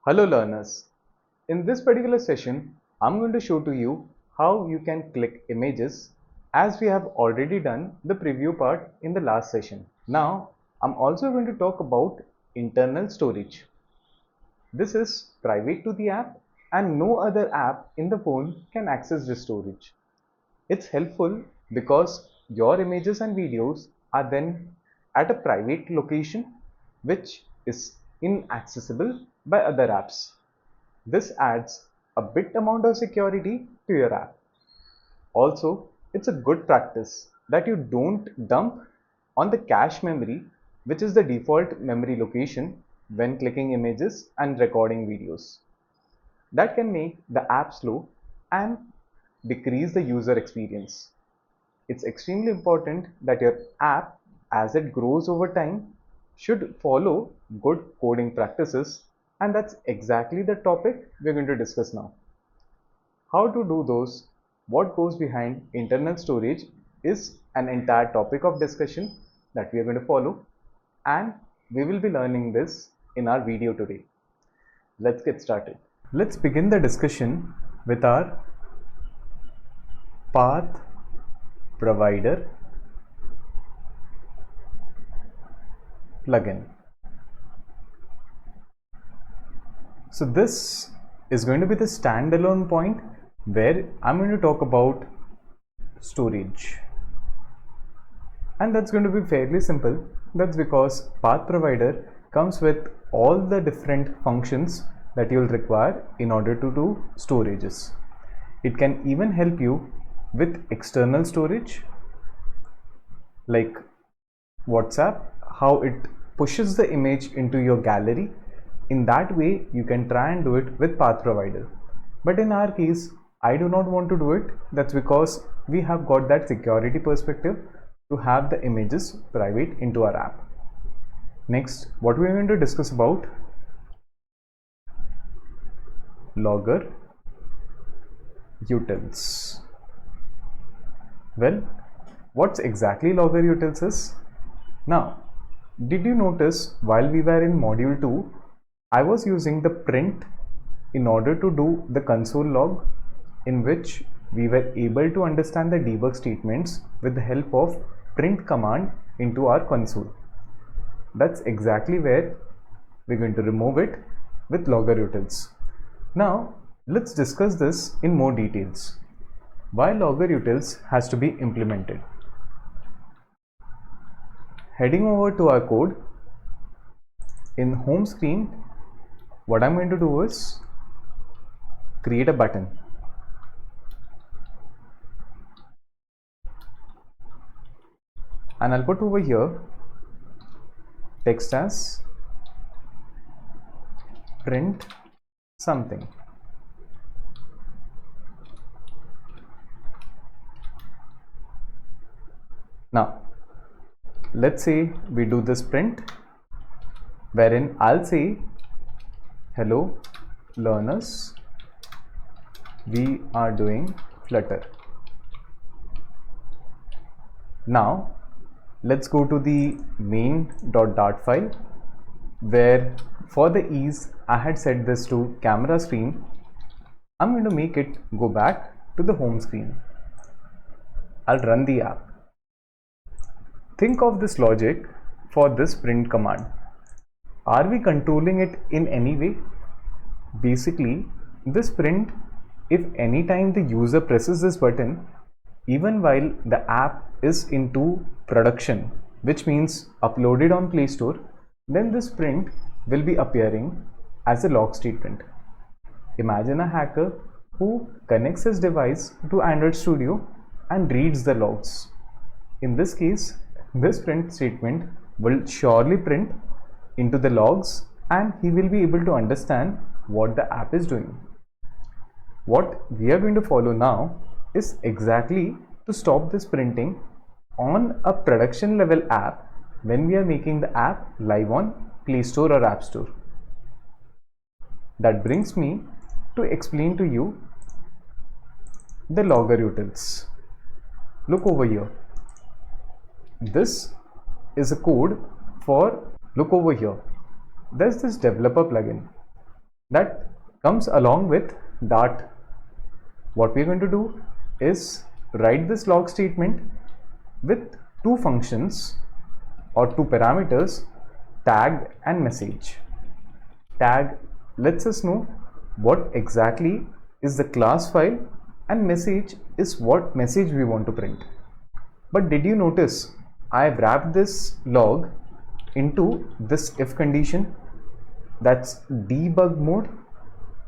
Hello learners. In this particular session, I'm going to show to you how you can click images as we have already done the preview part in the last session. Now, I'm also going to talk about internal storage. This is private to the app and no other app in the phone can access this storage. It's helpful because your images and videos are then at a private location which is inaccessible by other apps. This adds a bit amount of security to your app. Also, it's a good practice that you don't dump on the cache memory, which is the default memory location when clicking images and recording videos. That can make the app slow and decrease the user experience. It's extremely important that your app, as it grows over time, should follow good coding practices, and that's exactly the topic we're going to discuss now. How to do those, what goes behind internal storage is an entire topic of discussion that we are going to follow, and we will be learning this in our video today. Let's get started. Let's begin the discussion with our path provider plugin. So this is going to be the standalone point where I'm going to talk about storage, and that's going to be fairly simple. That's because path provider comes with all the different functions that you'll require in order to do storages. It can even help you with external storage like WhatsApp, how it pushes the image into your gallery. In that way, you can try and do it with path provider. But in our case, I do not want to do it. That's because we have got that security perspective to have the images private into our app. Next, what we're going to discuss about logger utils. Well, what's exactly logger utils is? Now, did you notice while we were in module 2, I was using the print in order to do the console log, in which we were able to understand the debug statements with the help of print command into our console. That's exactly where we're going to remove it with logger utils. Now, let's discuss this in more details. Why logger utils has to be implemented? Heading over to our code, in home screen, what I'm going to do is create a button. And I'll put over here text as print something. Now, let's say we do this print wherein I'll say, hello learners, we are doing Flutter. Now, let's go to the main.dart file, where for the ease I had set this to camera screen. I'm going to make it go back to the home screen. I'll run the app. Think of this logic for this print command. Are we controlling it in any way? Basically, this print, if any time the user presses this button, even while the app is into production, which means uploaded on Play Store, then this print will be appearing as a log statement. Imagine a hacker who connects his device to Android Studio and reads the logs. In this case, this print statement will surely print into the logs and he will be able to understand what the app is doing. What we are going to follow now is exactly to stop this printing on a production level app when we are making the app live on Play Store or App Store. That brings me to explain to you the logger utils. Look over here. This is a code for, look over here. There's this developer plugin. that comes along with Dart. What we're going to do is write this log statement with two functions or two parameters, tag and message. Tag lets us know what exactly is the class file, and message is what message we want to print. But did you notice I've wrapped this log into this if condition, that's debug mode.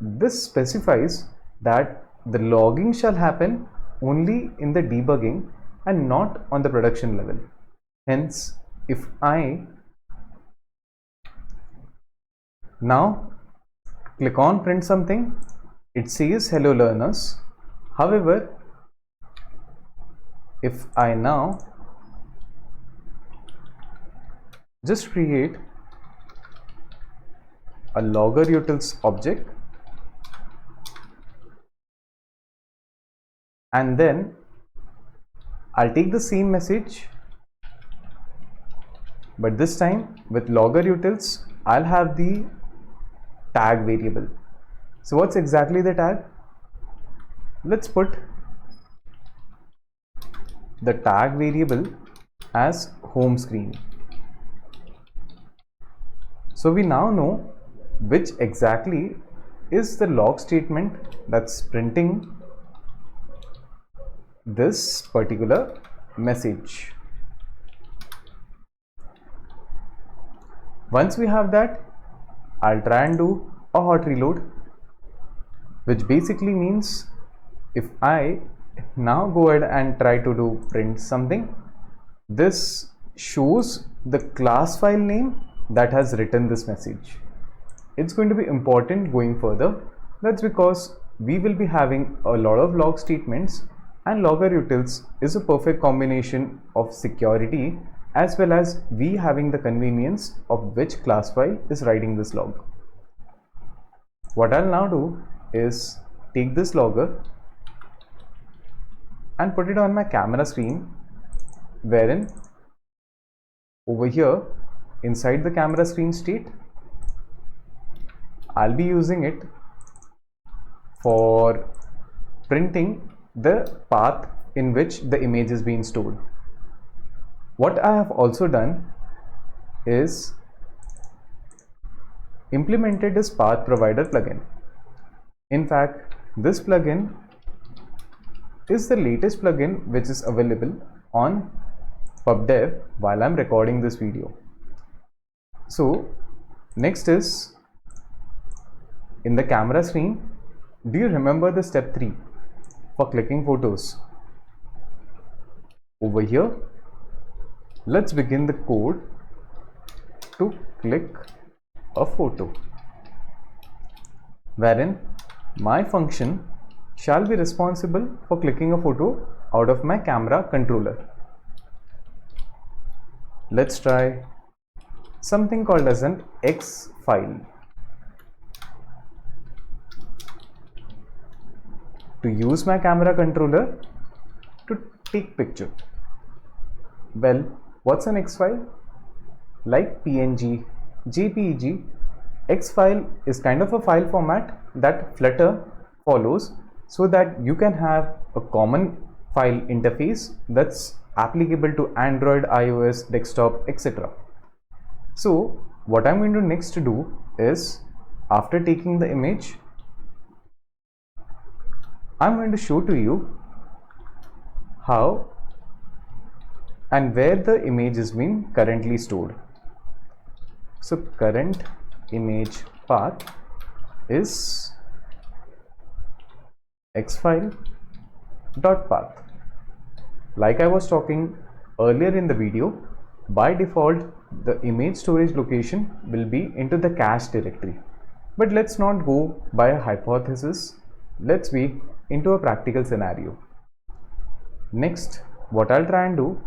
This specifies that the logging shall happen only in the debugging and not on the production level. Hence, if I now click on print something, it says hello learners. However, if I now just create a logger utils object and then I'll take the same message, but this time with logger utils I'll have the tag variable. So what's exactly the tag? Let's put the tag variable as home screen. So we now know which exactly is the log statement that's printing this particular message. Once we have that, I'll try and do a hot reload, which basically means if I now go ahead and try to do print something, this shows the class file name that has written this message. It's going to be important going further. That's because we will be having a lot of log statements, and logger utils is a perfect combination of security as well as we having the convenience of which class file is writing this log. What I'll now do is take this logger and put it on my camera screen, wherein over here inside the camera screen state I'll be using it for printing the path in which the image is being stored. What I have also done is implemented this path provider plugin. In fact, this plugin is the latest plugin which is available on PubDev while I'm recording this video. So next is in the camera screen. Do you remember the step 3 for clicking photos? Over here, let's begin the code to click a photo, wherein my function shall be responsible for clicking a photo out of my camera controller. Let's try something called as an X file. To use my camera controller to take picture. Well, what's an X file? Like PNG, JPEG, X file is kind of a file format that Flutter follows so that you can have a common file interface that's applicable to Android, iOS, desktop, etc. So what I'm going to next do is, after taking the image, I'm going to show to you how and where the image is being currently stored. So current image path is xfile.path. Like I was talking earlier in the video, by default the image storage location will be into the cache directory. But let's not go by a hypothesis. Let's be into a practical scenario. Next, what I'll try and do,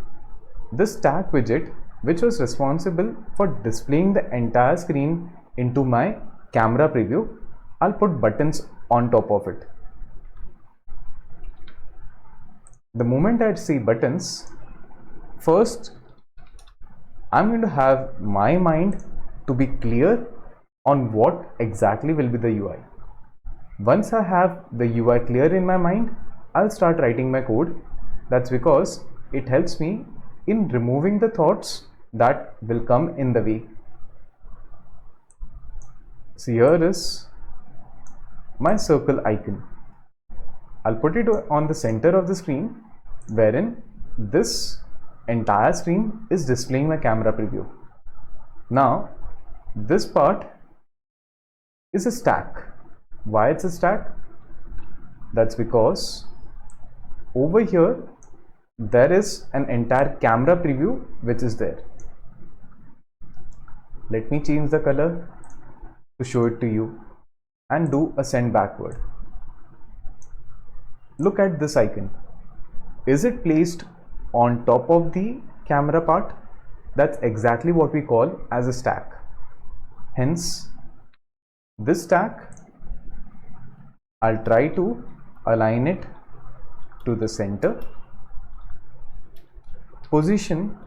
this tag widget which was responsible for displaying the entire screen into my camera preview, I'll put buttons on top of it. The moment I see buttons, first I'm going to have my mind to be clear on what exactly will be the UI. Once I have the UI clear in my mind, I'll start writing my code. That's because it helps me in removing the thoughts that will come in the way. So here is my circle icon. I'll put it on the center of the screen, wherein this entire screen is displaying my camera preview. Now, this part is a stack. Why it's a stack? That's because over here there is an entire camera preview which is there. Let me change the color to show it to you and do a send backward. Look at this icon. Is it placed on top of the camera part? That's exactly what we call as a stack. Hence, this stack, I'll try to align it to the center. Position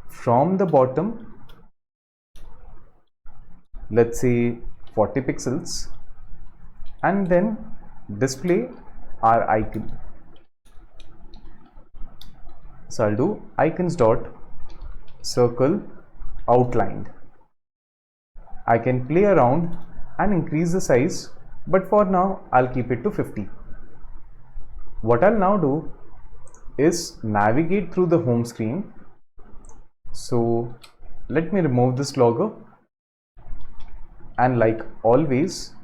from the bottom, let's say 40 pixels, and then display our icon. So I'll do icons dot circle outlined. I can play around and increase the size, but for now I'll keep it to 50. What I'll now do is navigate through the home screen. So let me remove this logo, and like always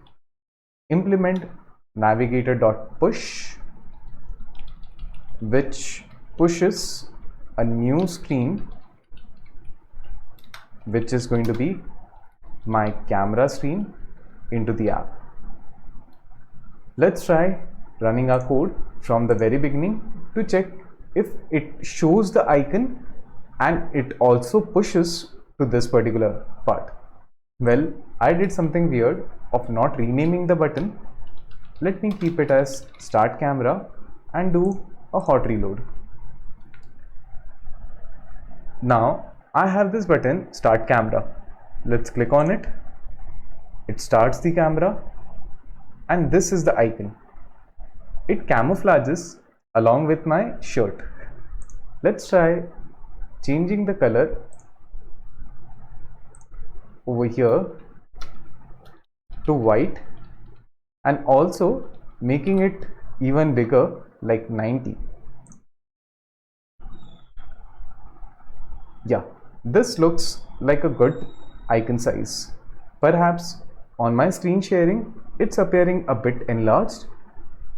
implement navigator.push, which pushes a new screen which is going to be my camera screen into the app. Let's try running our code from the very beginning to check if it shows the icon and it also pushes to this particular part. Well, I did something weird of not renaming the button. Let me keep it as start camera and do a hot reload. Now I have this button start camera. Let's click on it. It starts the camera and this is the icon. It camouflages along with my shirt. Let's try changing the color over here to white and also making it even bigger, like 90. Yeah, this looks like a good icon size. Perhaps on my screen sharing it's appearing a bit enlarged.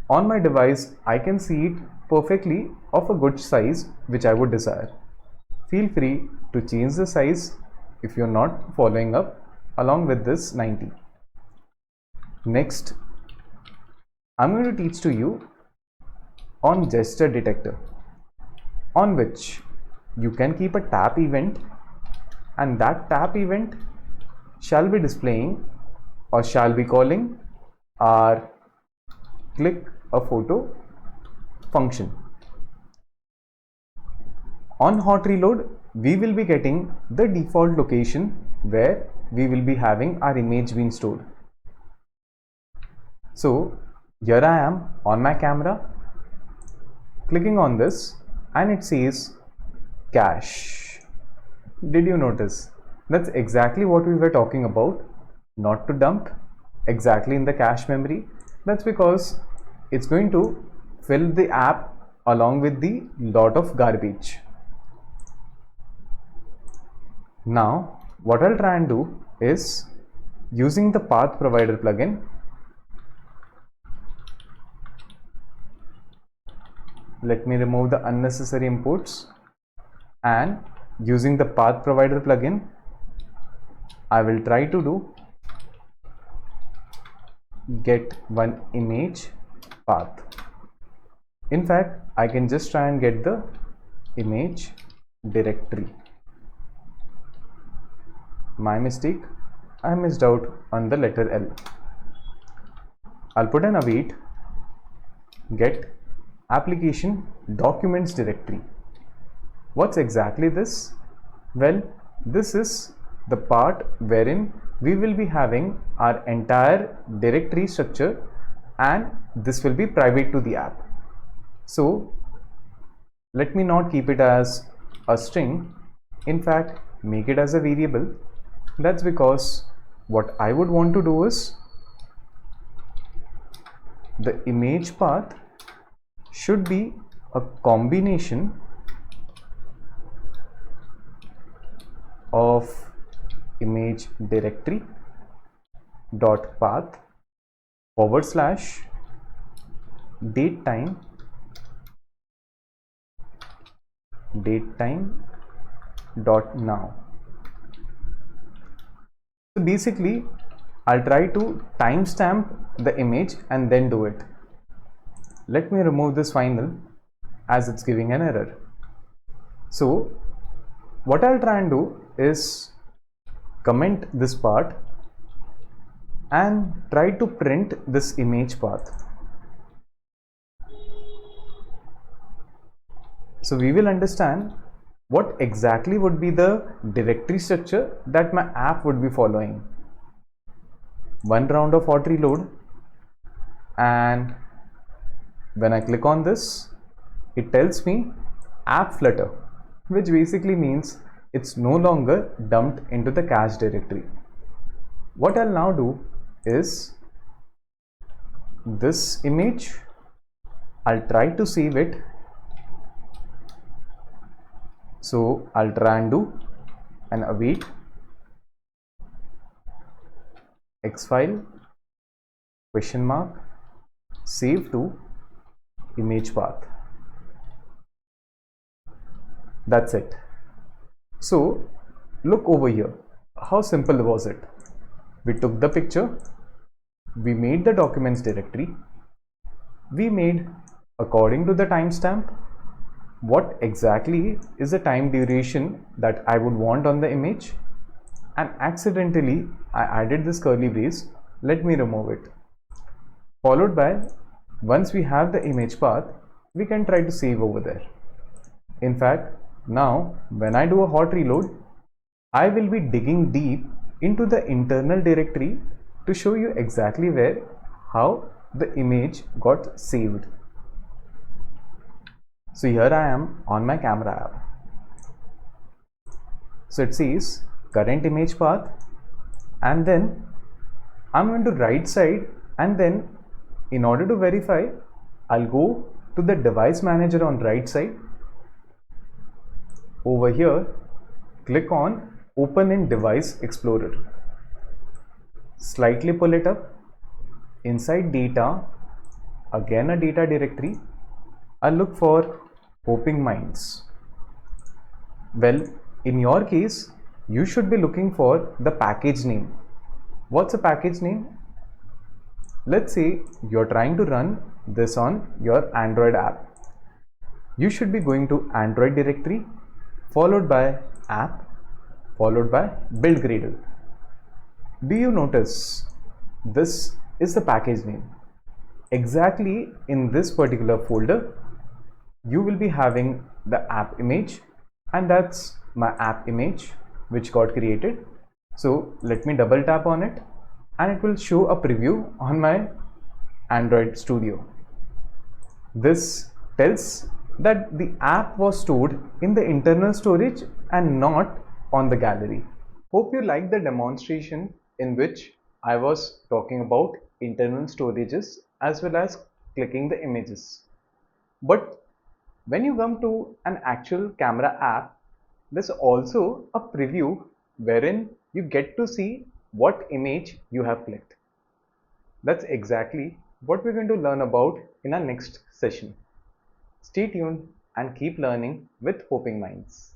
On my device I can see it perfectly of a good size which I would desire. Feel free to change the size if you're not following up along with this 90. Next, I'm going to teach to you on gesture detector, on which you can keep a tap event, and that tap event shall be displaying or shall be calling our click a photo function. On hot reload, we will be getting the default location where we will be having our image being stored. So here I am on my camera, clicking on this and it says cache. Did you notice? That's exactly what we were talking about, not to dump exactly in the cache memory. That's because it's going to fill the app along with the lot of garbage. Now what I'll try and do is, using the path provider plugin, let me remove the unnecessary imports, and using the path provider plugin I will try to do get one image path. In fact, I can just try and get the image directory. My mistake, I missed out on the letter L. I'll put an await get application documents directory. What's exactly this? Well, this is the part wherein we will be having our entire directory structure, and this will be private to the app. So let me not keep it as a string, in fact make it as a variable. That's because what I would want to do is the image path should be a combination of image directory dot path / datetime dot now. So basically I'll try to timestamp the image and then do it. Let me remove this final as it's giving an error. So what I'll try and do is comment this part and try to print this image path. So we will understand what exactly would be the directory structure that my app would be following. One round of hot reload, and when I click on this, it tells me app flutter, which basically means it's no longer dumped into the cache directory. What I'll now do is this image, I'll try to save it. So I'll try and do and await X file * save to image path. That's it. So look over here. How simple was it? We took the picture, we made the documents directory, we made according to the timestamp what exactly is the time duration that I would want on the image, and accidentally I added this curly brace. Let me remove it. Followed by, once we have the image path, we can try to save over there. In fact, now when I do a hot reload, I will be digging deep into the internal directory to show you exactly how the image got saved. So here I am on my camera app. So it says current image path, and then I'm going to right side, and then in order to verify, I'll go to the device manager on right side. Over here, click on open in device explorer. Slightly pull it up. Inside data, again a data directory, I'll look for Hoping Minds. Well, in your case, you should be looking for the package name. What's a package name? Let's say you're trying to run this on your Android app. You should be going to Android directory, followed by app, followed by build gradle. Do you notice this is the package name? Exactly in this particular folder, you will be having the app image, and that's my app image which got created. So let me double tap on it, and it will show a preview on my Android Studio. This tells that the app was stored in the internal storage and not on the gallery. Hope you liked the demonstration in which I was talking about internal storages as well as clicking the images. But when you come to an actual camera app, there's also a preview wherein you get to see what image you have clicked. That's exactly what we're going to learn about in our next session. Stay tuned and keep learning with Hoping Minds.